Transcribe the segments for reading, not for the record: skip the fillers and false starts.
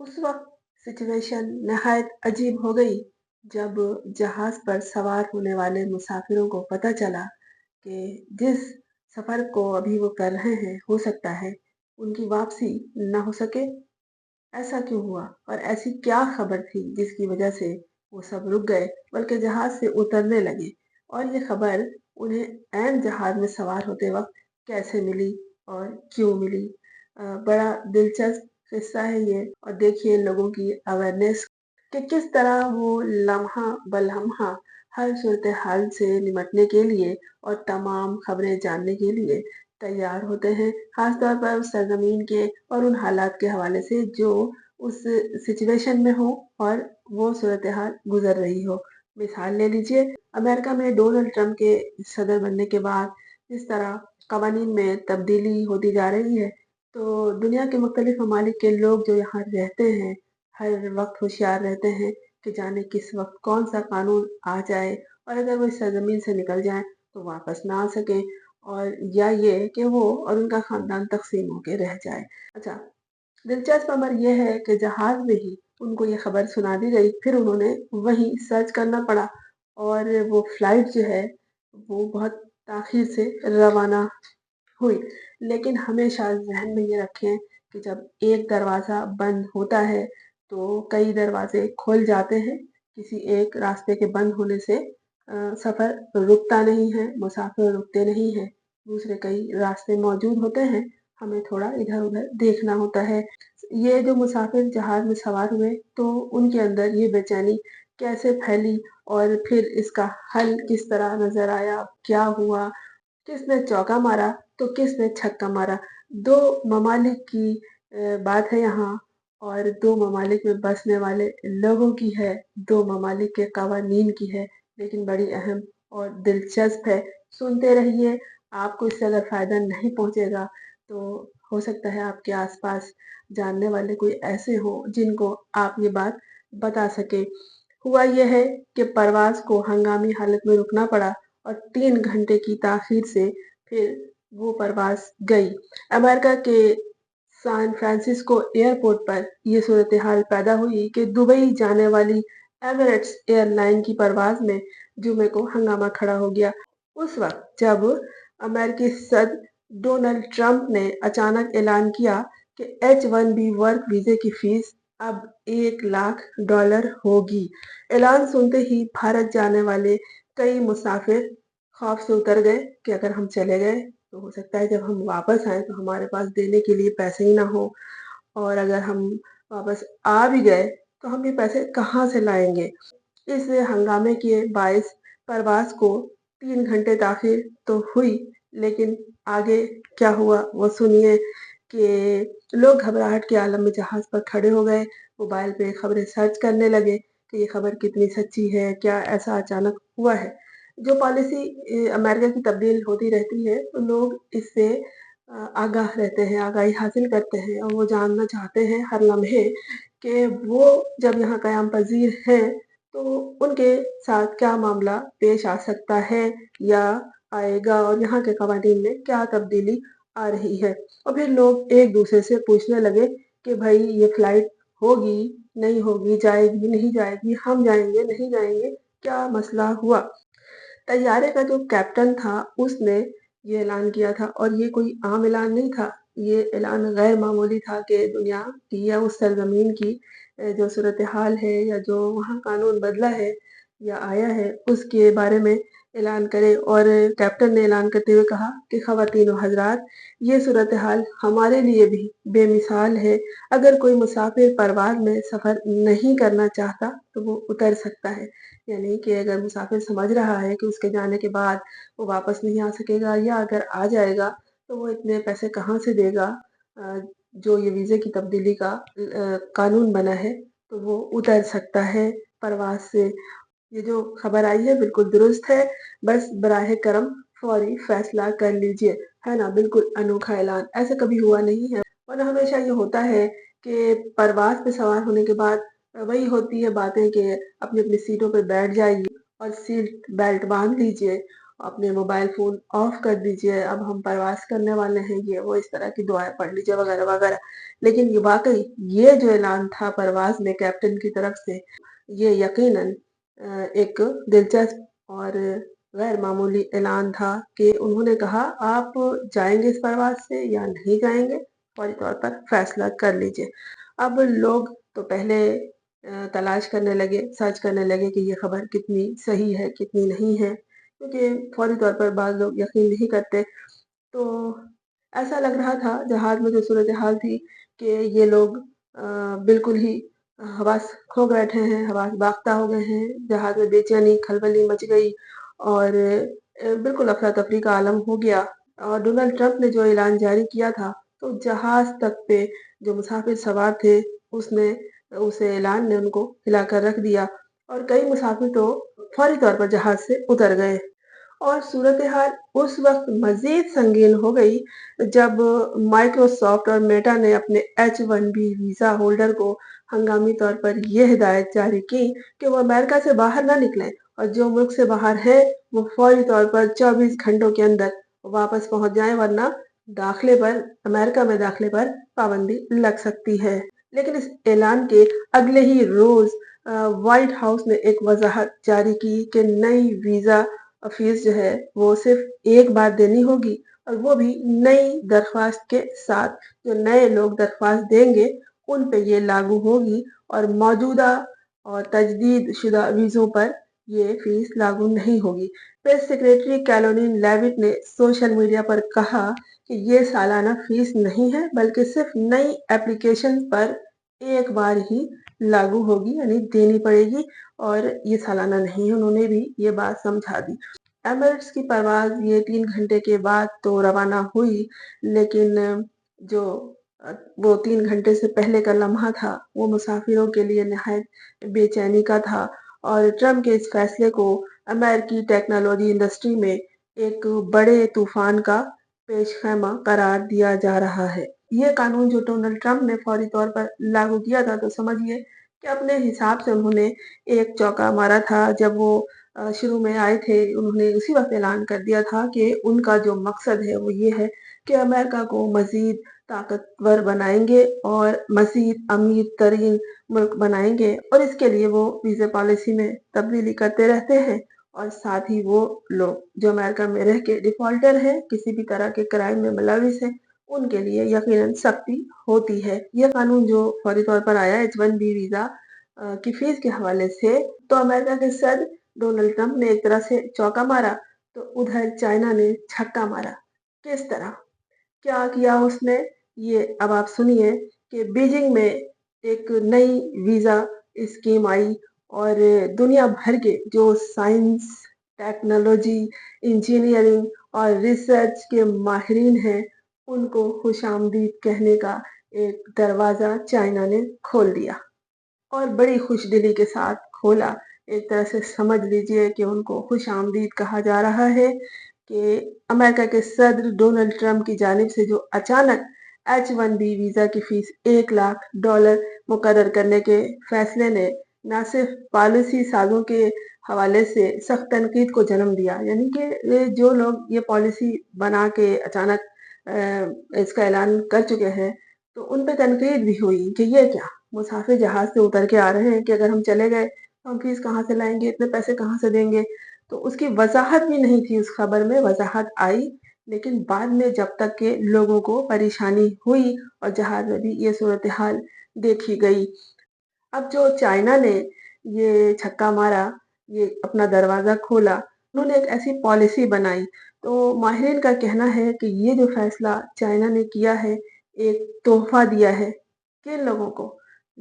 उस वक़्त सिचुएशन नहायत अजीब हो गई जब जहाज़ पर सवार होने वाले मुसाफिरों को पता चला कि जिस सफ़र को अभी वो कर रहे हैं, हो सकता है उनकी वापसी ना हो सके। ऐसा क्यों हुआ? और ऐसी क्या खबर थी जिसकी वजह से वो सब रुक गए, बल्कि जहाज़ से उतरने लगे? और ये खबर उन्हें ऐन जहाज़ में सवार होते वक़्त कैसे मिली और क्यों मिली? बड़ा दिलचस्प किस्सा है ये और देखिए लोगों की अवेयरनेस कि किस तरह वो लम्हा-ब-लम्हा हर सूरत-हाल से निपटने के लिए और तमाम खबरें जानने के लिए तैयार होते हैं, ख़ास तौर पर उस सरज़मीन के और उन हालात के हवाले से जो उस सिचुएशन में हो और वो सूरत-हाल गुज़र रही हो। मिसाल ले लीजिए, अमेरिका में डोनाल्ड ट्रंप के सदर बनने के बाद जिस तरह कवानीन में तब्दीली होती जा रही है, तो दुनिया के मुख्तलिफ ममालिक के लोग जो यहाँ रहते हैं, हर वक़्त होशियार रहते हैं कि जाने किस वक़्त कौन-सा कानून आ जाए और अगर वो इस सरज़मीन से निकल जाएँ, तो वापस ना आ सकें और या ये कि वो और उनका ख़ानदान तक़सीम होके रह जाए। अच्छा, दिलचस्प अमर ये है कि जहाज़ में ही उनको ये खबर सुना दी गई, फिर उन्होंने वहीं सर्च करना पड़ा और वो फ्लाइट जो है, वो बहुत ताख़ीर से रवाना हुई। लेकिन हमेशा ज़हन में ये रखें कि जब एक दरवाज़ा बंद होता है, तो कई दरवाज़े खुल जाते हैं। किसी एक रास्ते के बंद होने से सफ़र रुकता नहीं है, मुसाफ़िर रुकते नहीं हैं। दूसरे कई रास्ते मौजूद होते हैं, हमें थोड़ा इधर-उधर देखना होता है। ये जो मुसाफ़िर जहाज़ में सवार हुए, तो उनके अंदर ये बेचैनी कैसे फैली और फिर इसका हल किस तरह नज़र आया, क्या हुआ? किसने चौका मारा तो किसने छक्का मारा। 2 ममालिक की बात है यहाँ और 2 ममालिक में बसने वाले लोगों की है, 2 ममालिक के कवानीन की है, लेकिन बड़ी अहम और दिलचस्प है। सुनते रहिए, आपको इससे अगर फ़ायदा नहीं पहुँचेगा, तो हो सकता है आपके आस-पास जानने वाले कोई ऐसे हों, जिनको आप ये बात बता सकें। हुआ ये है कि परवाज़ को हंगामी हालत में रुकना पड़ा और 3 घंटे की ताख़ीर से फिर वो परवाज़ गई। अमेरिका के सैन फ्रांसिस्को एयरपोर्ट पर ये सूरत-ए-हाल पैदा हुई कि दुबई जाने वाली एमिरेट्स एयरलाइन की परवाज़ में जुमे को हंगामा खड़ा हो गया। उस वक़्त जब अमेरिकी सदर डोनाल्ड ट्रंप ने अचानक ऐलान किया कि H-1B वर्क वीज़े की फ़ीस अब $1,00,000 होगी। ऐलान सुनते ही भारत जाने वाले कई मुसाफ़िर खौफ़ से उतर गए कि अगर हम चले गए, तो हो सकता है जब हम वापस आएँ तो हमारे पास देने के लिए पैसे ही ना हों और अगर हम वापस आ भी गए, तो हम ये पैसे कहाँ से लाएँगे? इस हंगामे के बाइस परवाज़ को 3 घंटे ताख़ीर तो हुई, लेकिन आगे क्या हुआ वो सुनिए कि लोग घबराहट के आलम में जहाज़ पर खड़े हो गए, मोबाइल पे खबरें सर्च करने लगे कि ये खबर कितनी सच्ची है, क्या ऐसा अचानक हुआ है। जो पॉलिसी अमेरिका की तब्दील होती रहती है, तो लोग इससे आगाह रहते हैं, आगाही हासिल करते हैं और वो जानना चाहते हैं हर लम्हे कि वो जब यहाँ क़याम पज़ीर हैं, तो उनके साथ क्या मामला पेश आ सकता है या आएगा और यहाँ के कवानीन में क्या तब्दीली आ रही है। और फिर लोग एक-दूसरे से पूछने लगे कि भई ये फ्लाइट होगी, नहीं होगी, जाएगी, नहीं जाएगी, हम जाएँगे, नहीं जाएँगे, क्या मसला हुआ? तैयारे का जो कैप्टन था, उसने ये ऐलान किया था और ये कोई आम ऐलान नहीं था। ये ऐलान गैर मामूली था कि दुनिया की या उस सरज़मीन की जो सूरत-ए-हाल है या जो वहाँ कानून बदला है या आया है, उसके बारे में ऐलान करे और कैप्टन ने ऐलान करते हुए कहा कि ख़वातीन व हज़रात, ये सूरत-ए-हाल हमारे लिए भी बेमिसाल है। अगर कोई मुसाफ़िर परवाज़ में सफ़र नहीं करना चाहता, तो वो उतर सकता है। यानी कि अगर मुसाफ़िर समझ रहा है कि उसके जाने के बाद वो वापस नहीं आ सकेगा या अगर आ जाएगा, तो वो इतने पैसे कहाँ से देगा जो ये वीज़े की तब्दीली का कानून बना है, तो वो उतर सकता है परवाज़ से। ये जो खबर आई है बिल्कुल दुरुस्त है, बस बराहे करम फ़ौरी फ़ैसला कर लीजिए, है ना? बिल्कुल अनोखा ऐलान, ऐसा कभी हुआ नहीं है वरना हमेशा ये होता है कि परवाज़ पे सवार होने के बाद वही होती है बातें कि अपनी-अपनी सीटों पे बैठ जाइए और सीट बेल्ट बाँध लीजिए اپنے موبائل فون آف کر دیجیے، اب ہم پرواز کرنے والے ہیں، یہ وہ اس طرح کی دعائیں پڑھ لیجیے وغیرہ وغیرہ۔ لیکن یہ واقعی یہ جو اعلان تھا پرواز میں کیپٹن کی طرف سے، یہ یقیناً ایک دلچسپ اور غیر معمولی اعلان تھا کہ انہوں نے کہا آپ جائیں گے اس پرواز سے یا نہیں جائیں گے، فوری طور پر فیصلہ کر لیجیے۔ اب لوگ تو پہلے تلاش کرنے لگے، سرچ کرنے لگے کہ یہ خبر کتنی صحیح ہے کتنی نہیں ہے، کیونکہ فوری طور پر بعض لوگ یقین نہیں کرتے۔ تو ایسا لگ رہا تھا جہاز میں جو صورتحال تھی کہ یہ لوگ بالکل ہی حواس کھو بیٹھے ہیں، حواس باختہ ہو گئے ہیں، جہاز میں بے چینی کھلبلی مچ گئی اور بالکل افراتفری کا عالم ہو گیا۔ اور ڈونلڈ ٹرمپ نے جو اعلان جاری کیا تھا تو جہاز تک پہ جو مسافر سوار تھے اس اعلان نے ان کو ہلا کر رکھ دیا، اور کئی مسافر تو فوری طور پر جہاز سے اتر گئے۔ اور صورتحال اس وقت مزید سنگین ہو گئی جب مائیکروسافٹ اور میٹا نے اپنے H1B ویزا ہولڈر کو ہنگامی طور پر یہ ہدایت جاری کی کہ وہ امریکہ سے باہر نہ نکلیں، اور جو ملک سے باہر ہیں وہ فوری طور پر 24 گھنٹوں کے اندر واپس پہنچ جائیں، ورنہ امریکہ میں داخلے پر پابندی لگ سکتی ہے۔ لیکن اس اعلان کے اگلے ہی روز وائٹ ہاؤس نے ایک وضاحت جاری کی کہ نئی ویزا فیس جو ہے وہ صرف ایک بار دینی ہوگی، اور وہ بھی نئی درخواست کے ساتھ۔ جو نئے لوگ درخواست دیں گے ان پہ یہ لاگو ہوگی، اور موجودہ اور تجدید شدہ ویزوں پر یہ فیس لاگو نہیں ہوگی۔ پریس سیکریٹری کیرولین لیوٹ نے سوشل میڈیا پر کہا کہ یہ سالانہ فیس نہیں ہے بلکہ صرف نئی اپلیکیشن پر ایک بار ہی لاگو ہوگی، یعنی دینی پڑے گی، اور یہ سالانہ نہیں ہے۔ انہوں نے بھی یہ بات سمجھا دی۔ ایمریٹس کی پرواز یہ 3 گھنٹے کے بعد تو روانہ ہوئی، لیکن جو وہ 3 گھنٹے سے پہلے کا لمحہ تھا وہ مسافروں کے لیے نہایت بے چینی کا تھا، اور ٹرمپ کے اس فیصلے کو امریکی ٹیکنالوجی انڈسٹری میں ایک بڑے طوفان کا پیش خیمہ قرار دیا جا رہا ہے۔ یہ قانون جو ڈونلڈ ٹرمپ نے فوری طور پر لاگو کیا تھا تو سمجھیے کہ اپنے حساب سے انہوں نے ایک چوکا مارا تھا۔ جب وہ شروع میں آئے تھے انہوں نے اسی وقت اعلان کر دیا تھا کہ ان کا جو مقصد ہے وہ یہ ہے کہ امریکہ کو مزید طاقتور بنائیں گے اور مزید امیر ترین ملک بنائیں گے، اور اس کے لیے وہ ویزا پالیسی میں تبدیلی کرتے رہتے ہیں، اور ساتھ ہی وہ لوگ جو امریکہ میں رہ کے ڈیفالٹر ہیں، کسی بھی طرح کے کرائم میں ملوث ہیں، ان کے لیے یقیناً سختی ہوتی ہے۔ یہ قانون جو فوری طور پر آیا H1B ویزا کی فیس کے حوالے سے، تو امریکہ کے صدر ڈونلڈ ٹرمپ نے ایک طرح سے چوکا مارا تو ادھر چائنا نے چھکا مارا۔ کس طرح کیا کیا اس نے، یہ اب آپ سنیے کہ بیجنگ میں ایک نئی ویزا اسکیم آئی، اور دنیا بھر کے جو سائنس، ٹیکنالوجی، انجینئرنگ اور ریسرچ کے ماہرین ہیں ان کو خوش آمدید کہنے کا ایک دروازہ چائنا نے کھول دیا، اور بڑی خوش دلی کے ساتھ کھولا۔ ایک طرح سے سمجھ لیجئے کہ ان کو خوش آمدید کہا جا رہا ہے کہ امریکہ کے صدر ڈونلڈ ٹرمپ کی جانب سے جو اچانک H1B ویزا کی فیس $1,00,000 مقرر کرنے کے فیصلے نے نہ صرف پالیسی سازوں کے حوالے سے سخت تنقید کو جنم دیا، یعنی کہ جو لوگ یہ پالیسی بنا کے اچانک اس کا اعلان کر چکے ہیں تو ان پہ تنقید بھی ہوئی کہ یہ کیا، مسافر جہاز سے اتر کے آ رہے ہیں کہ اگر ہم چلے گئے تو ہم فیس کہاں سے لائیں گے، اتنے پیسے کہاں سے دیں گے۔ تو اس کی وضاحت بھی نہیں تھی، اس خبر میں وضاحت آئی لیکن بعد میں جب تک کہ لوگوں کو پریشانی ہوئی اور جہاز میں بھی یہ صورتحال دیکھی گئی۔ اب جو چائنا نے یہ چھکا مارا، یہ اپنا دروازہ کھولا، انہوں نے ایک ایسی پالیسی بنائی، تو ماہرین کا کہنا ہے کہ یہ جو فیصلہ چائنا نے کیا ہے ایک تحفہ دیا ہے کن لوگوں کو،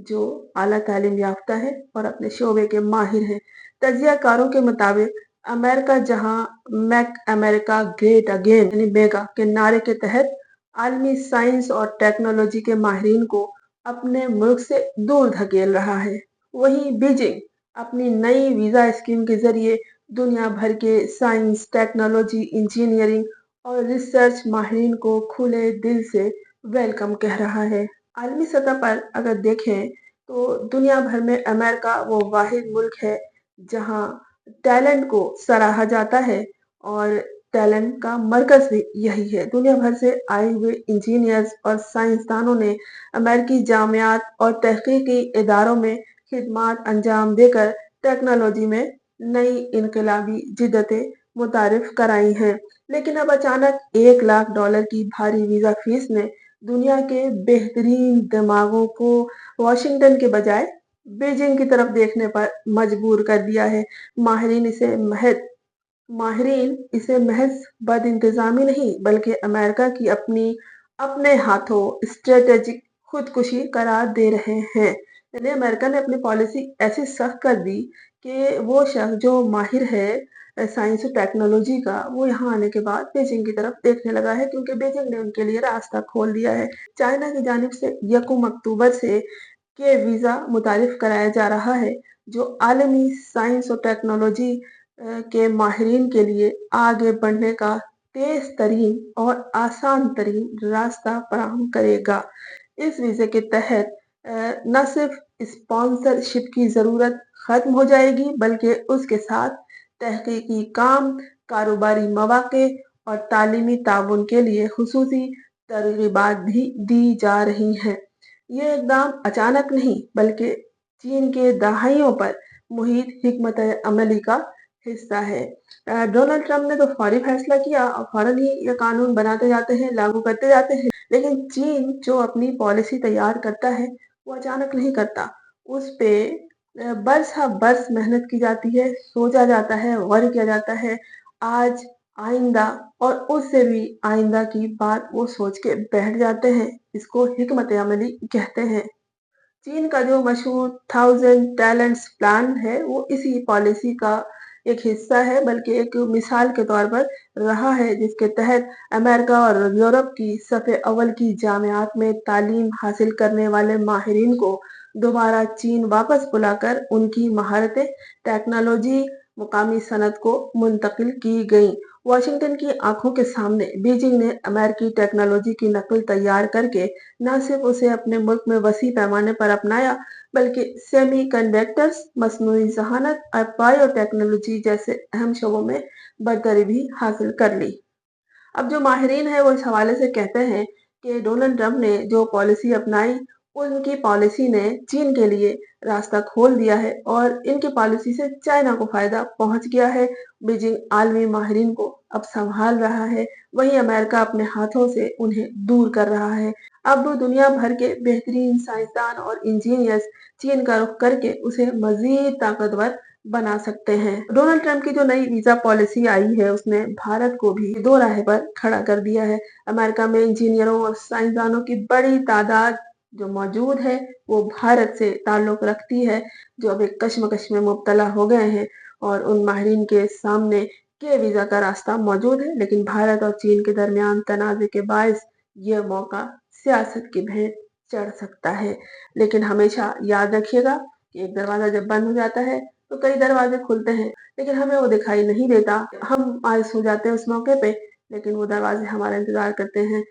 جو اعلیٰ تعلیم یافتہ ہے اور اپنے شعبے کے ماہر ہیں۔ تجزیہ کاروں کے مطابق امریکہ جہاں میک امریکہ گریٹ اگین یعنی میگا کے نعرے کے تحت عالمی سائنس اور ٹیکنالوجی کے ماہرین کو اپنے ملک سے دور دھکیل رہا ہے، وہیں بیجنگ اپنی نئی ویزا اسکیم کے ذریعے دنیا بھر کے سائنس، ٹیکنالوجی، انجینئرنگ اور ریسرچ ماہرین کو کھلے دل سے ویلکم کہہ رہا ہے۔ عالمی سطح پر اگر دیکھیں تو دنیا بھر میں امریکہ وہ واحد ملک ہے جہاں ٹیلنٹ کو سراہا جاتا ہے और टैलेंट का मरकज भी यही है। दुनिया भर से आए हुए इंजीनियर्स और साइंसदानों ने अमेरिकी जामियात और तहकीकी इदारों में खिदमात अंजाम देकर टेक्नोलॉजी में नई इनकलाबी जिद्दतें मुतारिफ कराई हैं। लेकिन अब अचानक $1 लाख की भारी वीजा फीस ने दुनिया के बेहतरीन दिमागों को वॉशिंगटन के बजाय बीजिंग की तरफ देखने पर मजबूर कर दिया है। माहिरीन इसे महज माहिरीन इसे महज बदइंतजामी नहीं बल्कि अमेरिका की अपने हाथों स्ट्रेटेजिक खुदकुशी करार दे रहे हैं। यानी अमेरिका ने अपनी पॉलिसी ऐसी सख्त कर दी कि वो शख्स जो माहिर है साइंस और टेक्नोलॉजी का, वो यहाँ आने के बाद बीजिंग की तरफ देखने लगा है, क्योंकि बीजिंग ने उनके लिए रास्ता खोल दिया है। चाइना की जानिब से 1 अक्टूबर से के वीजा मुतारिफ कराया जा रहा है, जो आलमी साइंस और टेक्नोलॉजी के माहिरीन के लिए आगे बढ़ने का तेज तरीन और आसान तरीन रास्ता फराहम करेगा। इस वीजे के तहत न सिर्फ स्पॉन्सरशिप की जरूरत खत्म हो जाएगी, बल्कि उसके साथ तहकीकी काम, कारोबारी मौके और तालीमी ताउन के लिए खुसूसी तरगीबात भी दी जा रही हैं। ये इकदाम अचानक नहीं बल्कि चीन के दहाइयों पर मुहित हिकमत अमली का हिस्सा है। डोनाल्ड ट्रंप ने तो फौरी फैसला किया और फौरन ही ये कानून बनाते जाते हैं, लागू करते जाते हैं। लेकिन चीन जो अपनी पॉलिसी तैयार करता है वो अचानक नहीं करता। उस पे बरस बरस मेहनत की जाती है, सोचा जाता है, गौर किया जाता है। आज, आइंदा और उससे भी आइंदा की बात वो सोच के बैठ जाते हैं। इसको हिकमत अमली कहते हैं। चीन का जो मशहूर 1000 टैलेंट्स प्लान है वो इसी पॉलिसी का एक हिस्सा है, बल्कि एक मिसाल के तौर पर रहा है, जिसके तहत अमेरिका और यूरोप की सफ़े अव्वल की जामियात में तालीम हासिल करने वाले माहिरीन को दोबारा चीन वापस बुलाकर उनकी महारतें, टेक्नोलॉजी, मुकामी सनत को मुंतकिल की गई। वाशिंगटन की आंखों के सामने बीजिंग ने अमेरिकी टेक्नोलॉजी की नकल तैयार करके न सिर्फ उसे अपने मुल्क में वसी पैमाने पर अपनाया, बल्कि सेमीकंडक्टर्स, मसनूई जहानत और बायोटेक्नोलॉजी जैसे अहम शोबों में बरतरी भी हासिल कर ली। अब जो माहिरीन है वो इस हवाले से कहते हैं कि डोनाल्ड ट्रंप ने जो पॉलिसी अपनाई, उनकी पॉलिसी ने चीन के लिए रास्ता खोल दिया है और इनकी पॉलिसी से चाइना को फायदा पहुंच गया है। बीजिंग आलमी माहिरीन को अब संभाल रहा है, वहीं अमेरिका अपने हाथों से उन्हें दूर कर रहा है। अब दुनिया भर के बेहतरीन साइंसदान और इंजीनियर्स चीन का रुख करके उसे मजीद ताकतवर बना सकते हैं। डोनाल्ड ट्रंप की जो नई वीजा पॉलिसी आई है उसने भारत को भी दो राह पर खड़ा कर दिया है। अमेरिका में इंजीनियरों और साइंसदानों की बड़ी तादाद जो मौजूद है वो भारत से ताल्लुक रखती है, जो अब एक कश्मकश में मुब्तला हो गए हैं और उन माहिरीन के सामने के वीजा का रास्ता मौजूद है। लेकिन भारत और चीन के दरमियान तनाज़े के बायस यह मौका सियासत की भेंट चढ़ सकता है। लेकिन हमेशा याद रखिएगा कि एक दरवाजा जब बंद हो जाता है तो कई दरवाजे खुलते हैं, लेकिन हमें वो दिखाई नहीं देता। हम आलस हो जाते हैं उस मौके पे, लेकिन वो दरवाजे हमारा इंतजार करते हैं।